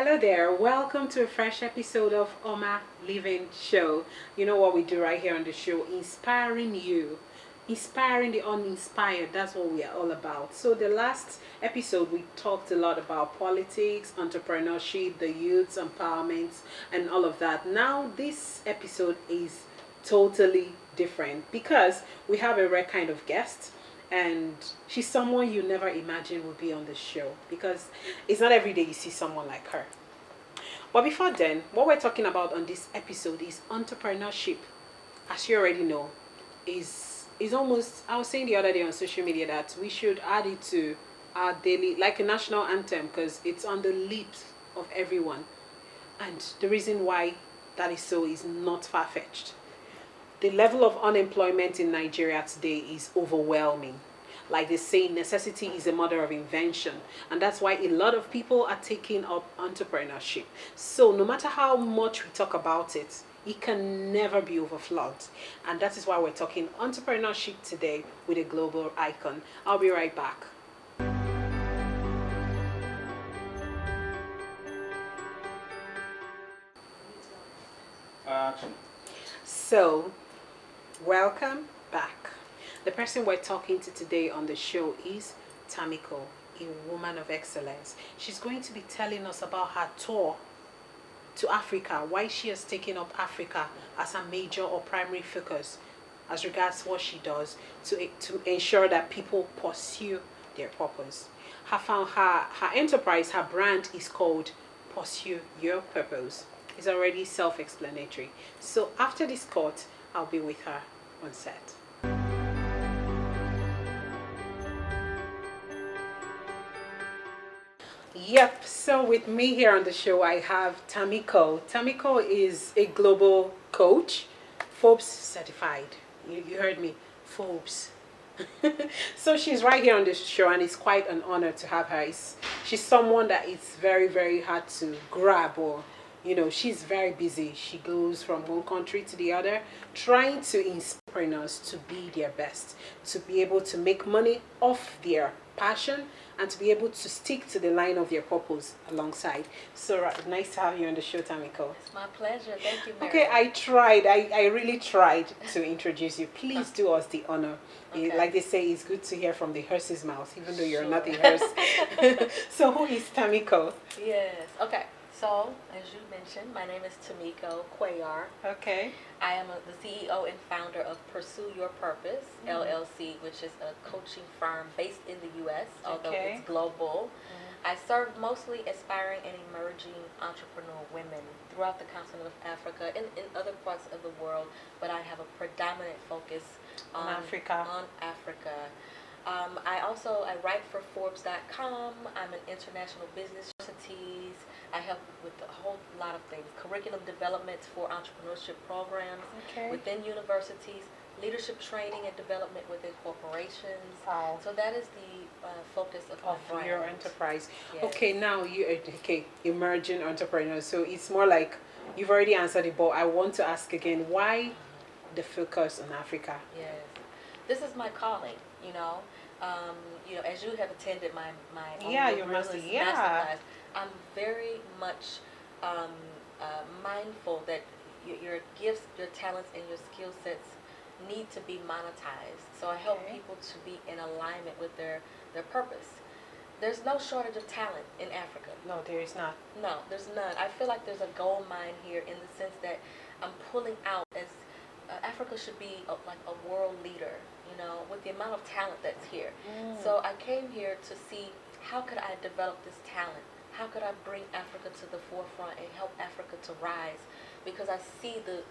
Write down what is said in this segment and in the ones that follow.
Hello there, welcome to a fresh episode of OMA Living Show. You know what we do right here on the show, inspiring you, inspiring the uninspired. That's what we are all about. So the last episode we talked a lot about politics, entrepreneurship, the youth's empowerment and all of that. Now this episode is totally different because we have a rare kind of guest, and she's someone you never imagined would be on the show because it's not every day you see someone like her. But before then, what we're talking about on this episode is entrepreneurship. As you already know, is almost, I was saying the other day on social media that we should add it to our daily, like a national anthem, because it's on the lips of everyone. And the reason why that is so is not far-fetched. The level of unemployment in Nigeria today is overwhelming. Like they say, necessity is a mother of invention. And that's why a lot of people are taking up entrepreneurship. So no matter how much we talk about it, it can never be overflowed. And that is why we're talking entrepreneurship today with a global icon. I'll be right back. Action. So, welcome back. The person we're talking to today on the show is Tamiko, a woman of excellence. She's going to be telling us about her tour to Africa, why she has taken up Africa as a major or primary focus as regards what she does to ensure that people pursue their purpose. Her enterprise, her brand is called Pursue Your Purpose. It's already self-explanatory. So after this cut, I'll be with her on set. Yep, so with me here on the show, I have Tamiko. Tamiko is a global coach, Forbes certified. You heard me, Forbes. So she's right here on this show, and it's quite an honor to have her. She's someone that it's very, very hard to grab, or she's very busy. She goes from one country to the other, trying to inspire us to be their best, to be able to make money off their passion, and to be able to stick to the line of their purpose alongside. So nice to have you on the show, Tamiko. It's my pleasure. Thank you, Marilyn. Okay, I really tried to introduce you. Please do us the honor. Okay. Like they say, it's good to hear from the horse's mouth, even though you're not the hearse. So who is Tamiko? Yes. Okay. So, as you mentioned, my name is Tamiko Ceullar. Okay. I am the CEO and founder of Pursue Your Purpose, LLC, which is a coaching firm based in the U.S., although it's global. I serve mostly aspiring and emerging entrepreneur women throughout the continent of Africa and in other parts of the world, but I have a predominant focus on Africa. I write for Forbes.com. I'm an international business universities. I help with a whole lot of things: curriculum development for entrepreneurship programs within universities, leadership training and development within corporations. Wow. So that is the focus of my brand. Your enterprise. Yes. Okay, now emerging entrepreneurs. So it's more like you've already answered it, but I want to ask again, why the focus on Africa? Yes, this is my calling. As you have attended my your masterclass, I'm very much mindful that your gifts, your talents, and your skill sets need to be monetized. So I help people to be in alignment with their purpose. There's no shortage of talent in Africa. No, there is not. No, there's none. I feel like there's a gold mine here in the sense that I'm pulling out as Africa should be like a world leader, with the amount of talent that's here. So I came here to see how could I develop this talent? How could I bring Africa to the forefront and help Africa to rise? Because I see the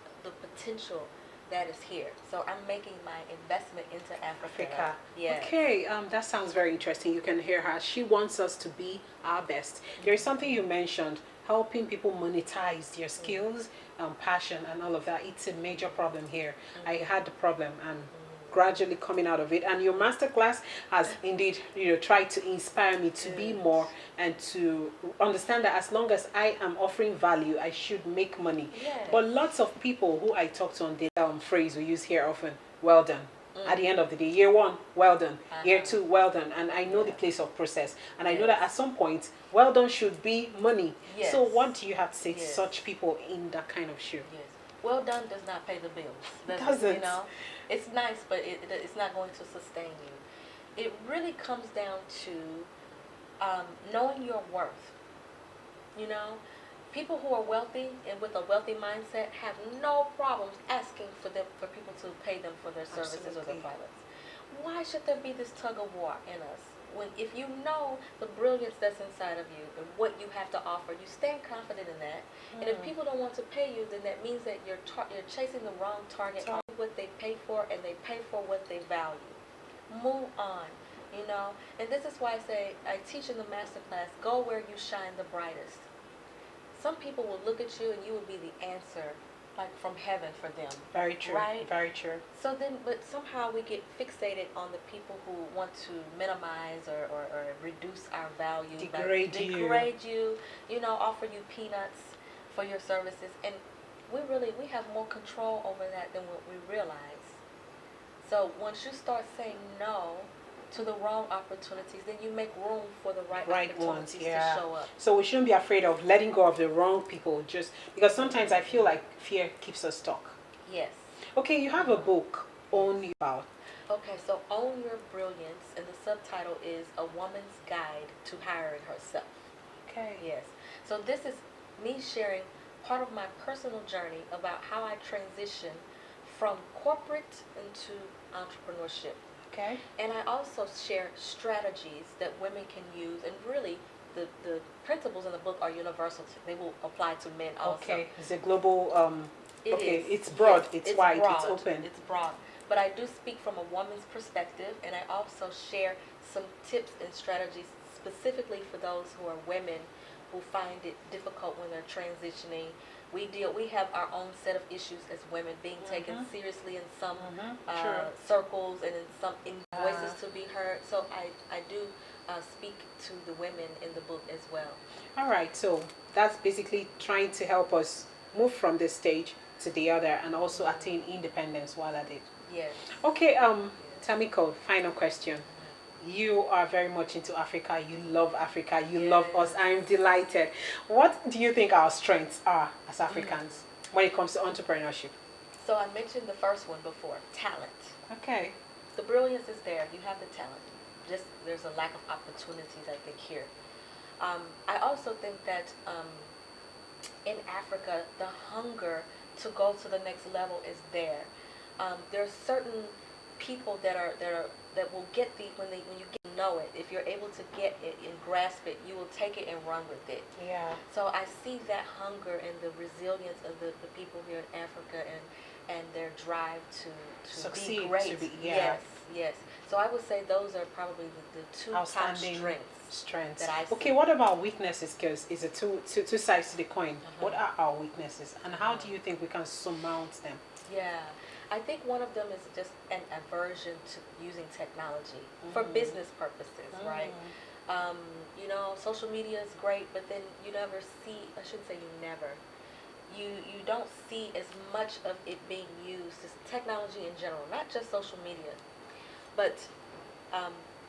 potential that is here. So I'm making my investment into Africa. Yes. Okay, that sounds very interesting. You can hear her. She wants us to be our best. There is something you mentioned, helping people monetize their skills, passion, and all of that. It's a major problem here. I had the problem, and gradually coming out of it, and your masterclass has indeed tried to inspire me to be more and to understand that as long as I am offering value, I should make money. But lots of people who I talk to on the phrase we use here often, well done. At the end of the day, year one, well done. Year Uh-huh. two, well done. And I know the place of process. And I know Yes. that at some point, well done should be money. Yes. So what do you have to say to Yes. such people in that kind of shoe? Yes. Well done does not pay the bills. Doesn't. You know, it's nice, but it's not going to sustain you. It really comes down to knowing your worth. You know, people who are wealthy and with a wealthy mindset have no problems asking for people to pay them for their services or their Absolutely. products. Why should there be this tug of war in us? When if you know the brilliance that's inside of you and what you have to offer, you stand confident in that. And if people don't want to pay you, then that means that you're chasing the wrong target. Only what they pay for, and they pay for what they value. Move on, you know. And this is why I say I teach in the master class: go where you shine the brightest. Some people will look at you and you will be the answer, like from heaven for them. Very true. Right? Very true. So then, but somehow we get fixated on the people who want to minimize or reduce our value. Degrade you, you know, offer you peanuts for your services. And we have more control over that than what we realize. So once you start saying no to the wrong opportunities, then you make room for the right opportunities ones, yeah. to show up. So we shouldn't be afraid of letting go of the wrong people, just because sometimes I feel like fear keeps us stuck. Yes. Okay, you have a book, Own You About. Okay, so Own Your Brilliance, and the subtitle is A Woman's Guide to Hiring Herself. Okay. Yes. So this is me sharing part of my personal journey about how I transitioned from corporate into entrepreneurship. Okay. And I also share strategies that women can use, and really the principles in the book are universal. They will apply to men also. Okay. It's a global It is. It's broad, Yes, it's wide, broad, it's open. It's broad. But I do speak from a woman's perspective, and I also share some tips and strategies specifically for those who are women who find it difficult when they're transitioning. We have our own set of issues as women, being taken seriously in some circles and in voices to be heard. So I do speak to the women in the book as well. All right, so that's basically trying to help us move from this stage to the other and also attain independence while at it. Yes. Okay, Tamiko, final question. You are very much into Africa. You love Africa. You love us. I'm delighted. What do you think our strengths are as Africans when it comes to entrepreneurship? So I mentioned the first one before, talent. Okay. The brilliance is there. You have the talent. Just there's a lack of opportunities, I think, here. I also think that in Africa, the hunger to go to the next level is there. There are certain people that will get when you get to know it. If you're able to get it and grasp it, you will take it and run with it. Yeah. So I see that hunger and the resilience of the people here in Africa and their drive to Succeed, be great. yeah. Yes. So I would say those are probably the two top strengths that I see. Okay, what about weaknesses? Because it's a two sides to the coin. What are our weaknesses, and how do you think we can surmount them? Yeah, I think one of them is just an aversion to using technology for business purposes, right? You know, social media is great, but then you never see, I shouldn't say you never, you don't see as much of it being used as technology in general, not just social media, but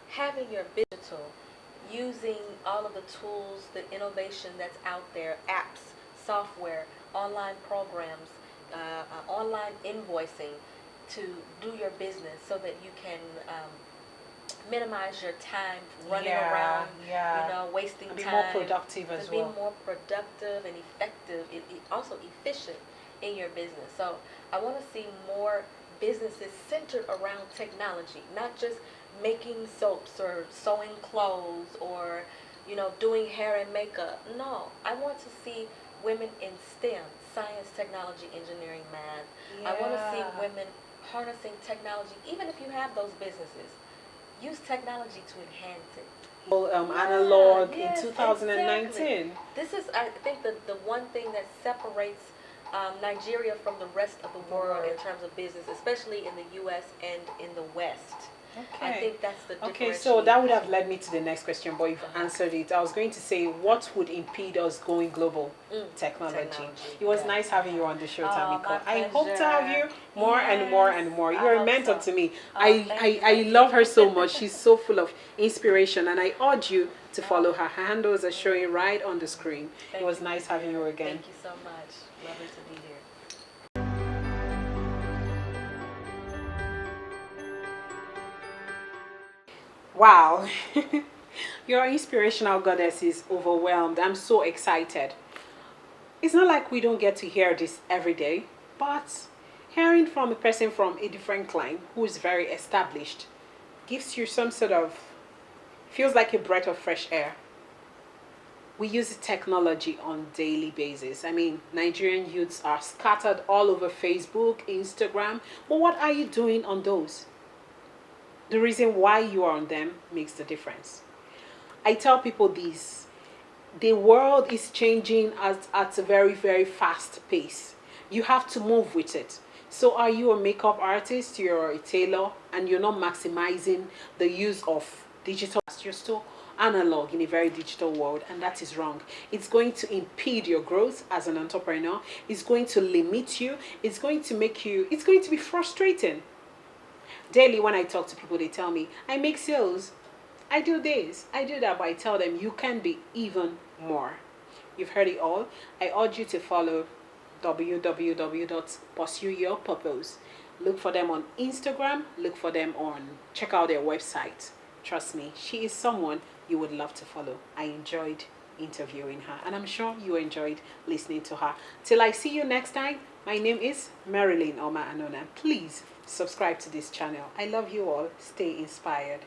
having your digital, using all of the tools, the innovation that's out there, apps, software, online programs, online invoicing to do your business so that you can minimize your time running around, you know, wasting time. Be more productive as well. To be more productive and effective, also efficient in your business. So I want to see more businesses centered around technology, not just making soaps or sewing clothes or, you know, doing hair and makeup. No, I want to see women in STEM, science, technology, engineering, math. I want to see women harnessing technology, even if you have those businesses. Use technology to enhance it. Well, analog in 2019. Exactly. This is, I think, the one thing that separates Nigeria from the rest of the world in terms of business, especially in the U.S. and in the West. I think that's the difference. Okay, so that would have led me to the next question, but you've answered it. I was going to say, what would impede us going global? Technology. It was nice having you on the show, Tamiko. I hope to have you more and more and more. You're a mentor to me. I love her so much. She's so full of inspiration, and I urge you to follow her. Her handles are showing right on the screen. It was nice having you again. Thank you so much. Lovely to be here. Wow. Your inspirational goddess is overwhelmed. I'm so excited. It's not like we don't get to hear this every day, but hearing from a person from a different clime who is very established gives you some sort of, feels like a breath of fresh air. We use technology on a daily basis. I mean, Nigerian youths are scattered all over Facebook, Instagram. But what are you doing on those? The reason why you are on them makes the difference. I tell people this. The world is changing at a very, very fast pace. You have to move with it. So are you a makeup artist, you're a tailor, and you're not maximizing the use of digital? You're still analog in a very digital world, and that is wrong. It's going to impede your growth as an entrepreneur. It's going to limit you. It's going to make you, it's going to be frustrating. Daily when I talk to people, they tell me, I make sales, I do this, I do that, but I tell them you can be even more. You've heard it all. I urge you to follow www.pursueyourpurpose. Look for them on Instagram, check out their website. Trust me, she is someone you would love to follow. I enjoyed interviewing her, and I'm sure you enjoyed listening to her. Till I see you next time, my name is MARILYN Oma Anona. Please subscribe to this channel. I love you all. Stay inspired.